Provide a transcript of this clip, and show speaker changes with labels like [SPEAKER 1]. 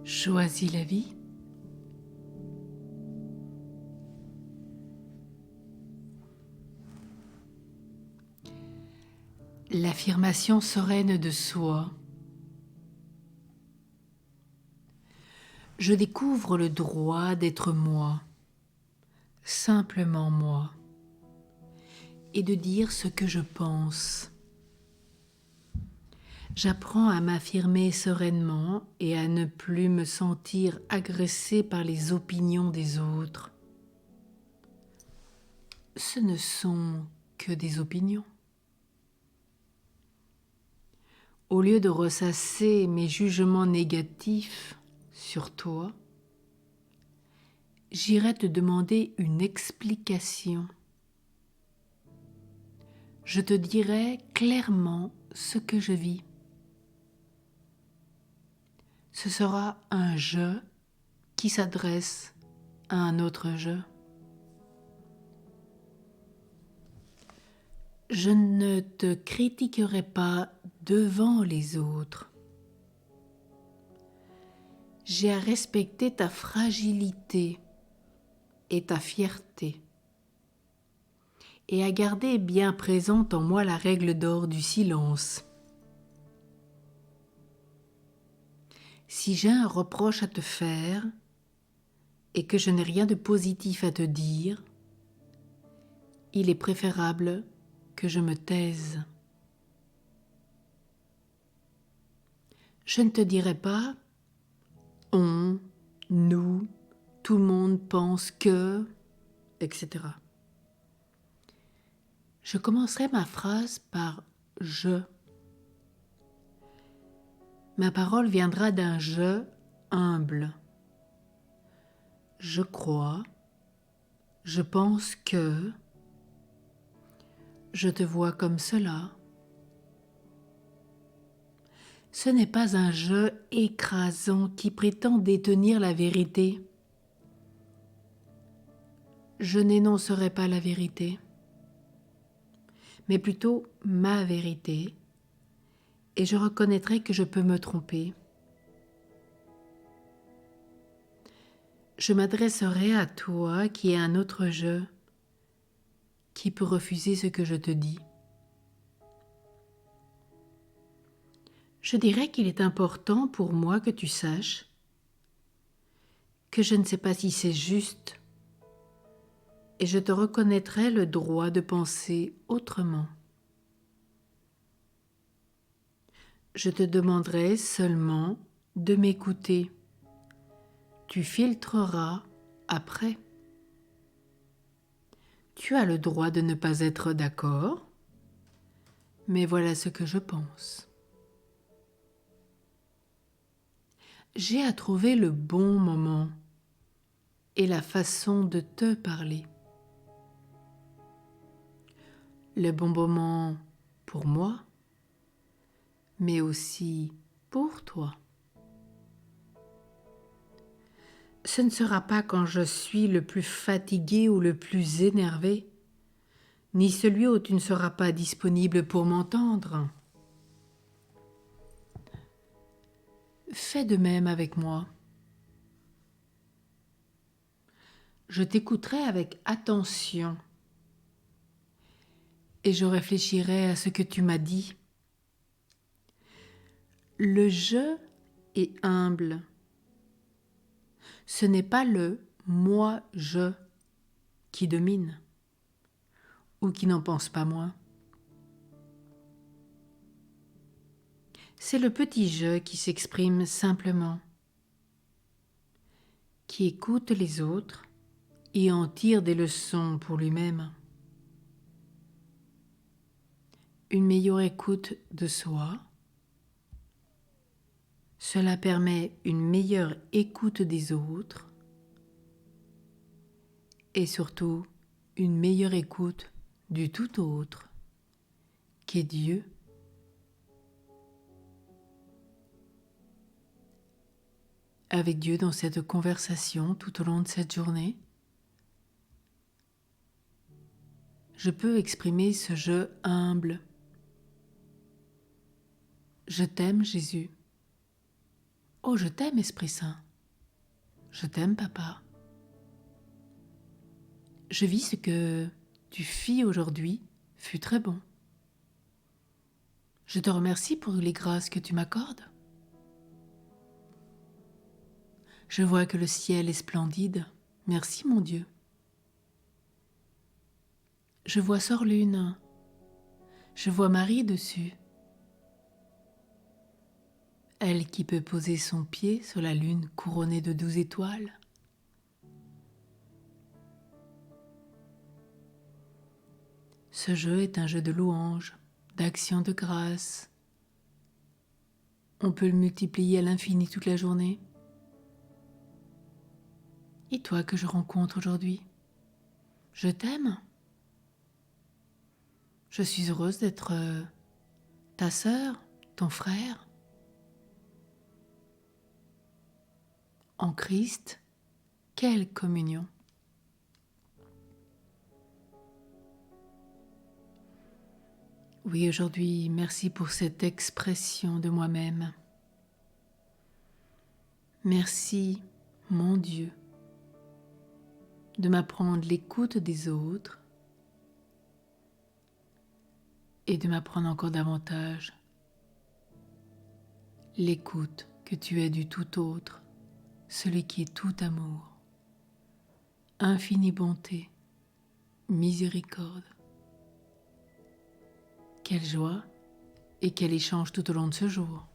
[SPEAKER 1] Choisis la vie. L'affirmation sereine de soi. Je découvre le droit d'être moi, simplement moi, et de dire ce que je pense. J'apprends à m'affirmer sereinement et à ne plus me sentir agressée par les opinions des autres. Ce ne sont que des opinions. Au lieu de ressasser mes jugements négatifs sur toi, j'irai te demander une explication. Je te dirai clairement ce que je vis. Ce sera un « je » qui s'adresse à un autre « je ». Je ne te critiquerai pas devant les autres. J'ai à respecter ta fragilité et ta fierté et à garder bien présente en moi la règle d'or du silence. Si j'ai un reproche à te faire et que je n'ai rien de positif à te dire, il est préférable que je me taise. Je ne te dirai pas « on »,« nous »,« tout le monde pense que », etc. Je commencerai ma phrase par « je ». Ma parole viendra d'un « je » humble. Je crois, je pense que, je te vois comme cela. Ce n'est pas un « je » écrasant qui prétend détenir la vérité. Je n'énoncerai pas la vérité, mais plutôt ma vérité, et je reconnaîtrai que je peux me tromper. Je m'adresserai à toi qui est un autre « je » qui peut refuser ce que je te dis. Je dirais qu'il est important pour moi que tu saches que je ne sais pas si c'est juste et je te reconnaîtrai le droit de penser autrement. Je te demanderai seulement de m'écouter. Tu filtreras après. Tu as le droit de ne pas être d'accord, mais voilà ce que je pense. J'ai à trouver le bon moment et la façon de te parler. Le bon moment pour moi, mais aussi pour toi. Ce ne sera pas quand je suis le plus fatigué ou le plus énervé, ni celui où tu ne seras pas disponible pour m'entendre. Fais de même avec moi. Je t'écouterai avec attention et je réfléchirai à ce que tu m'as dit. Le « je » est humble. Ce n'est pas le « moi-je » qui domine ou qui n'en pense pas moins. C'est le petit « je » qui s'exprime simplement, qui écoute les autres et en tire des leçons pour lui-même. Une meilleure écoute de soi, cela permet une meilleure écoute des autres et surtout une meilleure écoute du tout autre, qu'est Dieu. Avec Dieu dans cette conversation tout au long de cette journée, je peux exprimer ce « je » humble. Je t'aime, Jésus. Oh, je t'aime, Esprit Saint. Je t'aime, Papa. Je vis ce que tu fis aujourd'hui fut très bon. Je te remercie pour les grâces que tu m'accordes. Je vois que le ciel est splendide. Merci, mon Dieu. Je vois Sœur Lune. Je vois Marie dessus. Elle qui peut poser son pied sur la lune couronnée de 12 étoiles. Ce jeu est un jeu de louanges, d'action de grâce. On peut le multiplier à l'infini toute la journée. Et toi que je rencontre aujourd'hui, je t'aime. Je suis heureuse d'être ta sœur, ton frère. En Christ, quelle communion! Oui, aujourd'hui, merci pour cette expression de moi-même. Merci, mon Dieu, de m'apprendre l'écoute des autres et de m'apprendre encore davantage l'écoute que tu es du tout autre, celui qui est tout amour, infinie bonté, miséricorde. Quelle joie et quel échange tout au long de ce jour.